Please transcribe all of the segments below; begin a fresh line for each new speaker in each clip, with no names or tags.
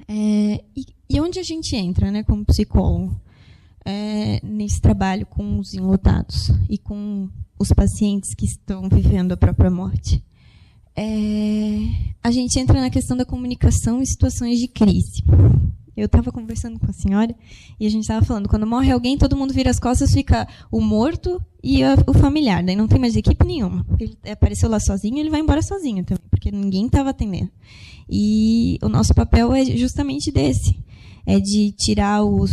E onde a gente entra, né, como psicólogo, nesse trabalho com os enlutados e com os pacientes que estão vivendo a própria morte? A gente entra na questão da comunicação em situações de crise. Eu estava conversando com a senhora e a gente estava falando, quando morre alguém, todo mundo vira as costas, fica o morto e o familiar. Daí não tem mais equipe nenhuma. Ele apareceu lá sozinho, ele vai embora sozinho também, porque ninguém estava atendendo. E o nosso papel é justamente desse, de tirar o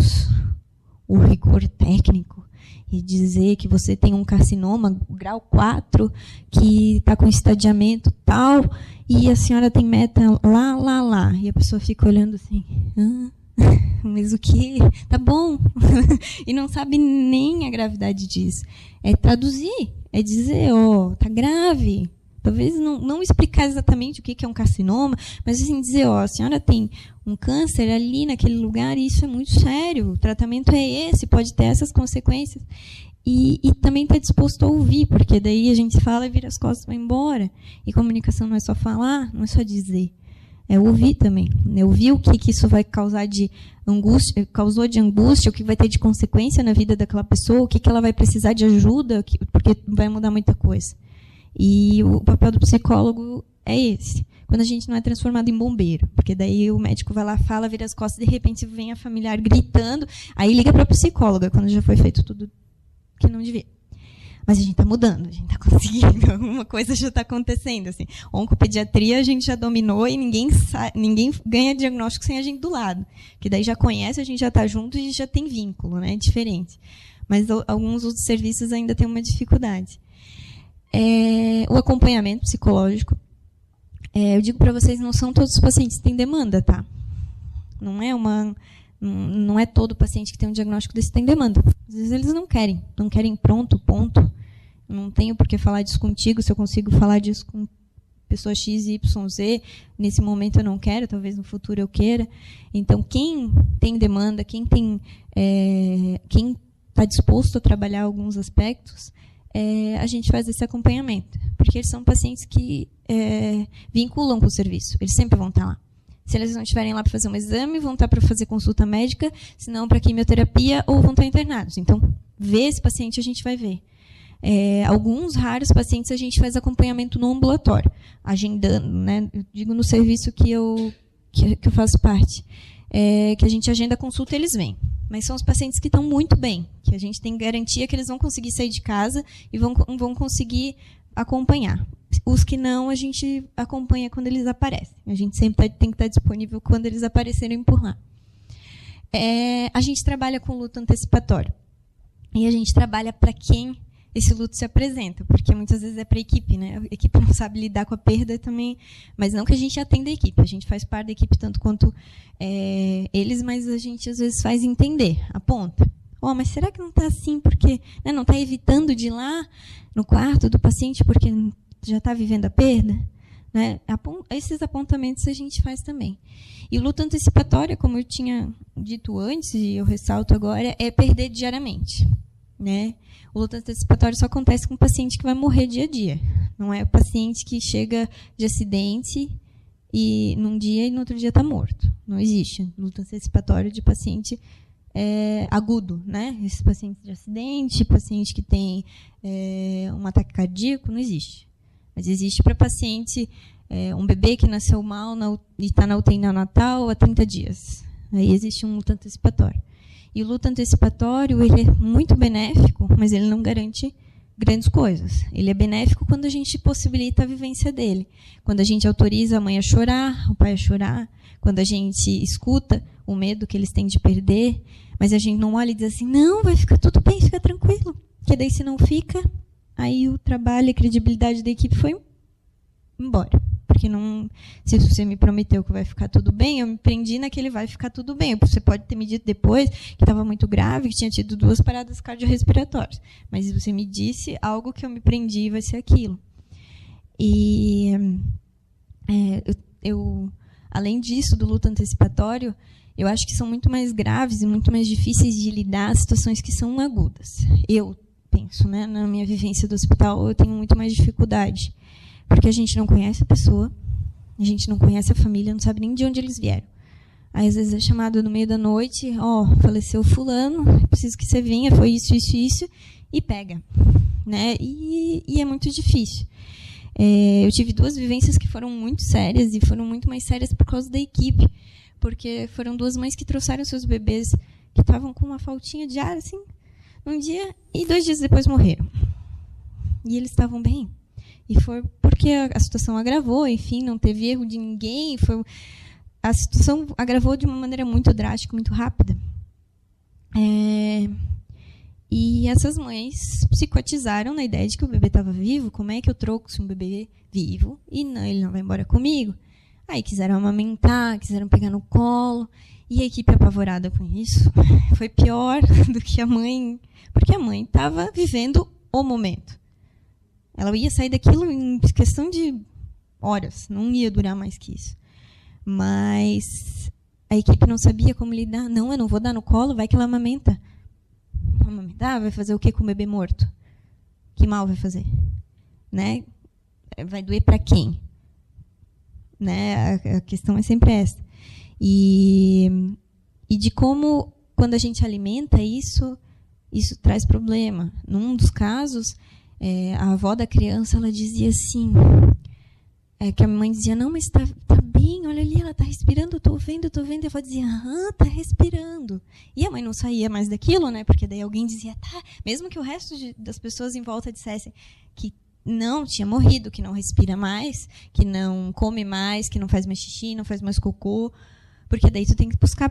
rigor técnico e dizer que você tem um carcinoma, grau 4, que está com estadiamento tal, e a senhora tem meta lá. E a pessoa fica olhando assim, mas o quê? Tá bom. E não sabe nem a gravidade disso. É traduzir, é dizer, tá grave. Talvez não explicar exatamente o que é um carcinoma, mas assim, dizer, a senhora tem um câncer ali naquele lugar e isso é muito sério, o tratamento é esse, pode ter essas consequências. E também estar disposto a ouvir, porque daí a gente fala e vira as costas e vai embora. E comunicação não é só falar, não é só dizer. É ouvir também. É ouvir o que isso vai causar de angústia, causou de angústia, o que vai ter de consequência na vida daquela pessoa, o que ela vai precisar de ajuda, porque vai mudar muita coisa. E o papel do psicólogo é esse. Quando a gente não é transformado em bombeiro, porque daí o médico vai lá, fala, vira as costas, de repente vem a familiar gritando, aí liga para a psicóloga, quando já foi feito tudo que não devia. Mas a gente está mudando, a gente está conseguindo, alguma coisa já está acontecendo. Assim. Oncopediatria a gente já dominou e ninguém ganha diagnóstico sem a gente do lado. Que daí já conhece, a gente já está junto e já tem vínculo, né? É diferente. Mas alguns outros serviços ainda têm uma dificuldade. O acompanhamento psicológico. Eu digo para vocês, não são todos os pacientes que têm demanda, tá? Não é todo paciente que tem um diagnóstico desse que tem demanda. Às vezes eles não querem pronto, ponto. Não tenho por que falar disso contigo, se eu consigo falar disso com pessoa X, Y, Z, nesse momento eu não quero, talvez no futuro eu queira. Então, quem tem demanda, quem está disposto a trabalhar alguns aspectos, a gente faz esse acompanhamento. Porque eles são pacientes que vinculam com o serviço, eles sempre vão estar lá. Se eles não estiverem lá para fazer um exame, vão estar para fazer consulta médica, se não para quimioterapia, ou vão estar internados. Então, ver esse paciente a gente vai ver. Alguns raros pacientes a gente faz acompanhamento no ambulatório, agendando, né? Eu digo no serviço que eu faço parte, que a gente agenda a consulta e eles vêm. Mas são os pacientes que estão muito bem, que a gente tem garantia que eles vão conseguir sair de casa e vão conseguir acompanhar. Os que não, a gente acompanha quando eles aparecem. A gente sempre tem que estar disponível quando eles aparecerem por lá. A gente trabalha com luto antecipatório. E a gente trabalha para quem esse luto se apresenta, porque muitas vezes é para a equipe, né? A equipe não sabe lidar com a perda também, mas não que a gente atenda a equipe, a gente faz parte da equipe tanto quanto eles, mas a gente às vezes faz entender, aponta. Mas será que não está assim porque não está evitando de ir lá no quarto do paciente porque já está vivendo a perda? Né? Esses apontamentos a gente faz também. E o luto antecipatório, como eu tinha dito antes, e eu ressalto agora, é perder diariamente. Né? O luto antecipatório só acontece com o paciente que vai morrer dia a dia. Não é o paciente que chega de acidente e num dia e no outro dia está morto. Não existe luto antecipatório de paciente agudo, né? Esses pacientes de acidente, paciente que tem um ataque cardíaco, não existe. Mas existe para paciente, um bebê que nasceu mal e está na UTI neonatal há 30 dias. Aí existe um luto antecipatório. E o luto antecipatório ele é muito benéfico, mas ele não garante grandes coisas. Ele é benéfico quando a gente possibilita a vivência dele. Quando a gente autoriza a mãe a chorar, o pai a chorar, quando a gente escuta o medo que eles têm de perder, mas a gente não olha e diz assim, não, vai ficar tudo bem, fica tranquilo. Porque daí, se não fica, aí o trabalho e a credibilidade da equipe foi embora. Porque não, se você me prometeu que vai ficar tudo bem, eu me prendi naquele vai ficar tudo bem. Você pode ter me dito depois que estava muito grave, que tinha tido 2 paradas cardiorrespiratórias. Mas você me disse algo que eu me prendi e vai ser aquilo. E além disso, do luto antecipatório, eu acho que são muito mais graves e muito mais difíceis de lidar as situações que são agudas. Eu penso, né, na minha vivência do hospital, eu tenho muito mais dificuldade. Porque a gente não conhece a pessoa, a gente não conhece a família, não sabe nem de onde eles vieram. Aí, às vezes, é chamado no meio da noite, faleceu fulano, preciso que você venha, foi isso, isso, isso, e pega. Né? E é muito difícil. Eu tive 2 vivências que foram muito sérias, e foram muito mais sérias por causa da equipe, porque foram 2 mães que trouxeram seus bebês que estavam com uma faltinha de ar, assim, um dia, e 2 dias depois morreram. E eles estavam bem. E foi porque a situação agravou, enfim, não teve erro de ninguém, a situação agravou de uma maneira muito drástica, muito rápida. E essas mães psicotizaram na ideia de que o bebê estava vivo. Como é que eu trouxe um bebê vivo e ele não vai embora comigo? Aí quiseram amamentar, quiseram pegar no colo. E a equipe apavorada com isso foi pior do que a mãe, porque a mãe estava vivendo o momento. Ela ia sair daquilo em questão de horas, não ia durar mais que isso. Mas a equipe não sabia como lidar. Não, eu não vou dar no colo, vai que ela amamenta. Amamentar, vai fazer o que com o bebê morto? Que mal vai fazer? Né? Vai doer para quem? Né? A questão é sempre essa. E de como, quando a gente alimenta isso traz problema. Num dos casos, a avó da criança, ela dizia assim, que a mãe dizia, não, mas está bem, olha ali, ela está respirando, estou vendo. E a avó dizia, está respirando. E a mãe não saía mais daquilo, né? Porque daí alguém dizia, tá, mesmo que o resto das pessoas em volta dissessem que não tinha morrido, que não respira mais, que não come mais, que não faz mais xixi, não faz mais cocô, porque daí tu tem que buscar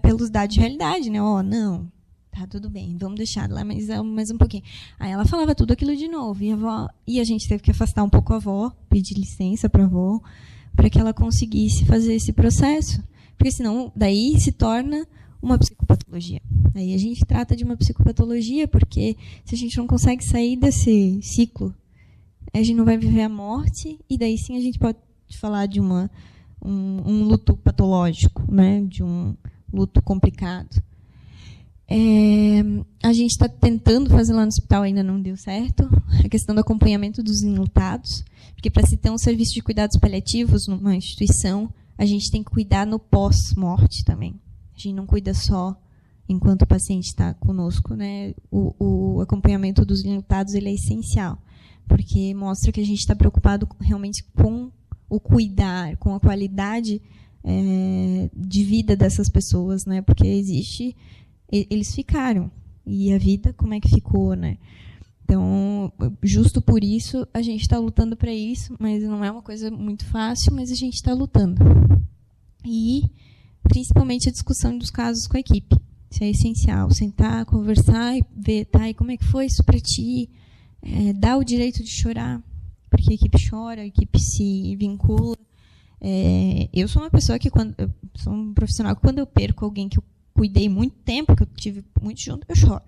pelos dados de realidade, né? Não, tá tudo bem, vamos deixar lá mais um pouquinho. Aí ela falava tudo aquilo de novo, e a gente teve que afastar um pouco a avó, pedir licença para a avó, para que ela conseguisse fazer esse processo, porque senão daí se torna uma psicopatologia. Aí a gente trata de uma psicopatologia, porque se a gente não consegue sair desse ciclo, a gente não vai viver a morte, e daí sim a gente pode falar de um luto patológico, né? De um luto complicado. A gente está tentando fazer lá no hospital, ainda não deu certo, a questão do acompanhamento dos enlutados, porque para se ter um serviço de cuidados paliativos numa instituição, a gente tem que cuidar no pós-morte também. A gente não cuida só enquanto o paciente está conosco, né? O acompanhamento dos enlutados, ele é essencial, porque mostra que a gente está preocupado realmente com o cuidar, com a qualidade de vida dessas pessoas, né? Porque eles ficaram, e a vida, como é que ficou, né? Então, justo por isso, a gente está lutando para isso, mas não é uma coisa muito fácil, mas a gente está lutando. E, principalmente, a discussão dos casos com a equipe. Isso é essencial, sentar, conversar e ver, tá, e como é que foi isso para ti? Dá o direito de chorar, porque a equipe chora, a equipe se vincula. Eu sou uma pessoa que, eu sou um profissional que, quando eu perco alguém que eu cuidei muito tempo, que eu tive muito junto, eu choro.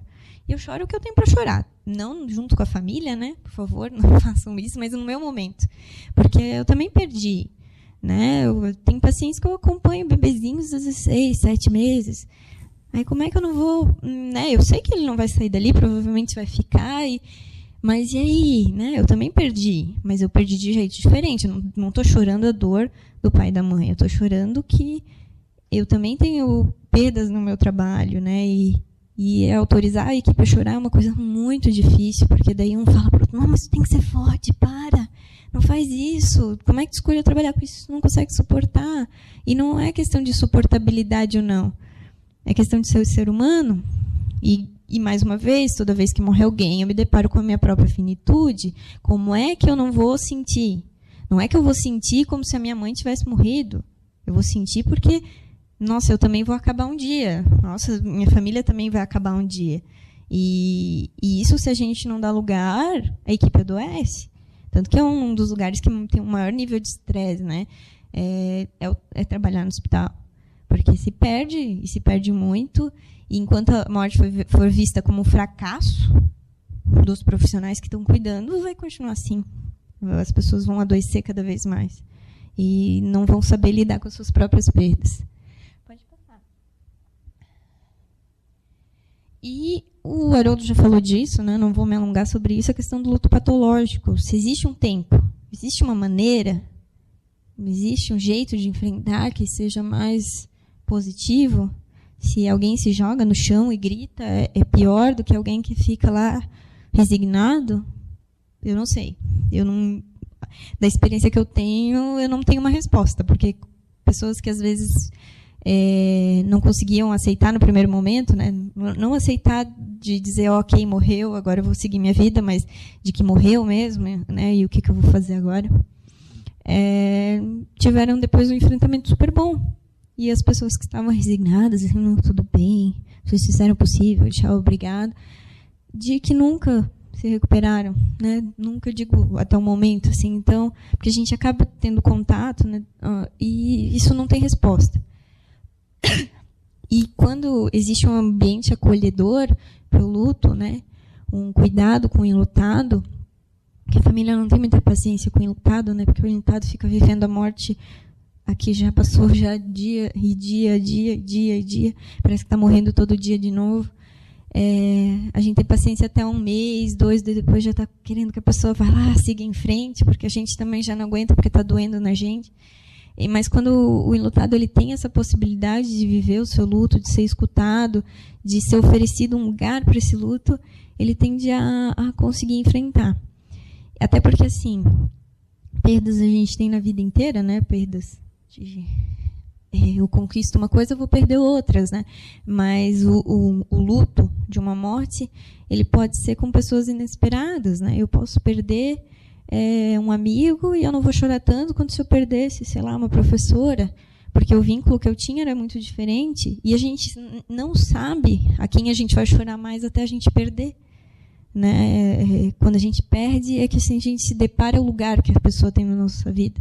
E eu choro o que eu tenho para chorar. Não junto com a família, né? Por favor, não façam isso, mas no meu momento. Porque eu também perdi. Né? Eu tenho pacientes que eu acompanho bebezinhos 16, 7 meses. Aí como é que eu não vou... Né? Eu sei que ele não vai sair dali, provavelmente vai ficar. Mas e aí? Né? Eu também perdi. Mas eu perdi de jeito diferente. Eu não estou chorando a dor do pai e da mãe. Eu estou chorando que eu também tenho perdas no meu trabalho, né? E autorizar a equipe a chorar é uma coisa muito difícil, porque daí um fala para o outro, não, mas tu tem que ser forte, não faz isso, como é que tu escolheu trabalhar com isso, tu não consegue suportar? E não é questão de suportabilidade ou não, é questão de ser ser humano, e mais uma vez, toda vez que morre alguém, eu me deparo com a minha própria finitude, como é que eu não vou sentir? Não é que eu vou sentir como se a minha mãe tivesse morrido, eu vou sentir porque... Nossa, eu também vou acabar um dia. Nossa, minha família também vai acabar um dia. E isso, se a gente não dá lugar, a equipe adoece. Tanto que é um dos lugares que tem um maior nível de estresse, né? É trabalhar no hospital. Porque se perde, e se perde muito. E enquanto a morte for vista como um fracasso dos profissionais que estão cuidando, vai continuar assim. As pessoas vão adoecer cada vez mais. E não vão saber lidar com as suas próprias perdas. E o Haroldo já falou disso, né? Não vou me alongar sobre isso, a questão do luto patológico. Se existe um tempo, existe uma maneira, Existe um jeito de enfrentar que seja mais positivo? Se alguém se joga no chão e grita, é pior do que alguém que fica lá resignado? Eu não sei. Da experiência que eu não tenho uma resposta, porque pessoas que às vezes não conseguiam aceitar no primeiro momento, né? Não aceitar de dizer, ok, morreu, agora eu vou seguir minha vida, mas de que morreu mesmo, né? E o que eu vou fazer agora? Tiveram depois um enfrentamento super bom. E as pessoas que estavam resignadas, dizendo, tudo bem, vocês fizeram o possível, tchau, obrigado, de que nunca se recuperaram, né? Nunca, digo, até o momento, assim. Então, porque a gente acaba tendo contato, né? E isso não tem resposta. E quando existe um ambiente acolhedor para o luto, né? Um cuidado com o enlutado, que a família não tem muita paciência com o enlutado, né? Porque o enlutado fica vivendo a morte aqui, já passou já dia, parece que está morrendo todo dia de novo. A gente tem paciência até 1 mês, 2, depois já está querendo que a pessoa vá lá, siga em frente, porque a gente também já não aguenta, porque está doendo na gente. Mas quando o enlutado ele tem essa possibilidade de viver o seu luto, de ser escutado, de ser oferecido um lugar para esse luto, ele tende a conseguir enfrentar. Até porque, assim, perdas a gente tem na vida inteira, né? Perdas de... eu conquisto uma coisa, eu vou perder outras, né? Mas o luto de uma morte, ele pode ser com pessoas inesperadas, né? Eu posso perder um amigo e eu não vou chorar tanto quanto se eu perdesse, sei lá, uma professora, porque o vínculo que eu tinha era muito diferente e a gente não sabe a quem a gente vai chorar mais até a gente perder, né? Quando a gente perde é que assim, a gente se depara o lugar que a pessoa tem na nossa vida.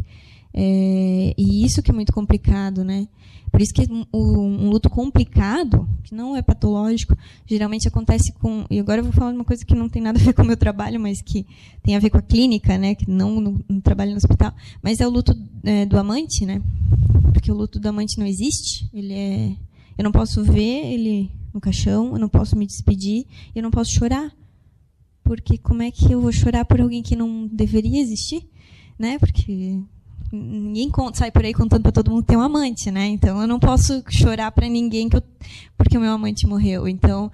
E isso que é muito complicado, né? Por isso que um luto complicado, que não é patológico, geralmente acontece com... E agora eu vou falar de uma coisa que não tem nada a ver com o meu trabalho, mas que tem a ver com a clínica, né? Que não no trabalho no hospital. Mas é o luto do amante, né? Porque o luto do amante não existe. Eu não posso ver ele no caixão, eu não posso me despedir, eu não posso chorar. Porque como é que eu vou chorar por alguém que não deveria existir? Né? Porque... ninguém sai por aí contando para todo mundo que tem um amante, né? Então eu não posso chorar para ninguém porque o meu amante morreu. Então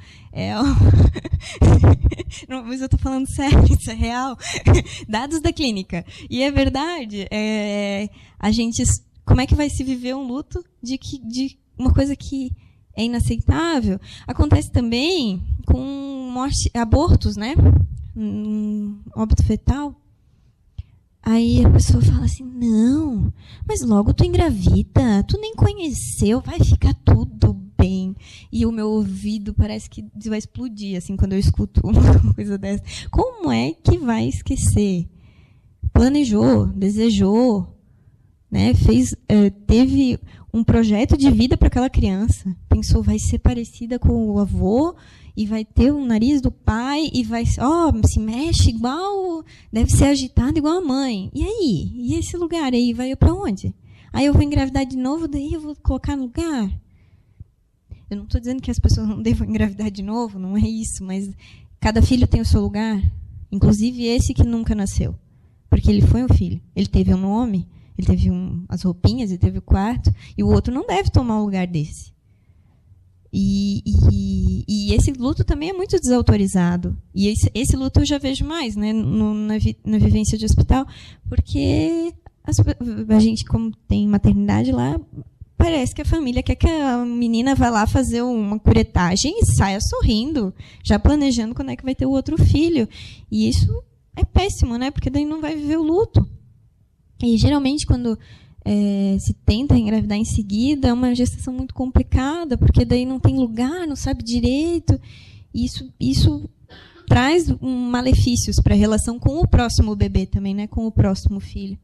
não, mas eu estou falando sério, isso é real. Dados da clínica. E é verdade. A gente, como é que vai se viver um luto de uma coisa que é inaceitável? Acontece também com abortos, né? Óbito fetal. Aí a pessoa fala assim, não, mas logo tu engravida, tu nem conheceu, vai ficar tudo bem. E o meu ouvido parece que vai explodir, assim, quando eu escuto uma coisa dessa. Como é que vai esquecer? Planejou, desejou, né? Teve um projeto de vida para aquela criança. Pensou, vai ser parecida com o avô, e vai ter o nariz do pai, e vai, se mexe igual, deve ser agitada igual a mãe. E aí? E esse lugar aí vai para onde? Aí eu vou engravidar de novo, daí eu vou colocar no lugar? Eu não estou dizendo que as pessoas não devam engravidar de novo, não é isso, mas cada filho tem o seu lugar, inclusive esse que nunca nasceu, porque ele foi um filho, ele teve um nome, ele teve as roupinhas, ele teve o quarto, e o outro não deve tomar o lugar desse. E esse luto também é muito desautorizado. E esse luto eu já vejo mais, né, na vivência de hospital, porque a gente, como tem maternidade lá, parece que a família quer que a menina vá lá fazer uma curetagem e saia sorrindo, já planejando quando é que vai ter o outro filho. E isso é péssimo, né, porque daí não vai viver o luto. E geralmente quando se tenta engravidar em seguida, é uma gestação muito complicada, porque daí não tem lugar, não sabe direito. Isso traz malefícios para a relação com o próximo bebê também, né, com o próximo filho.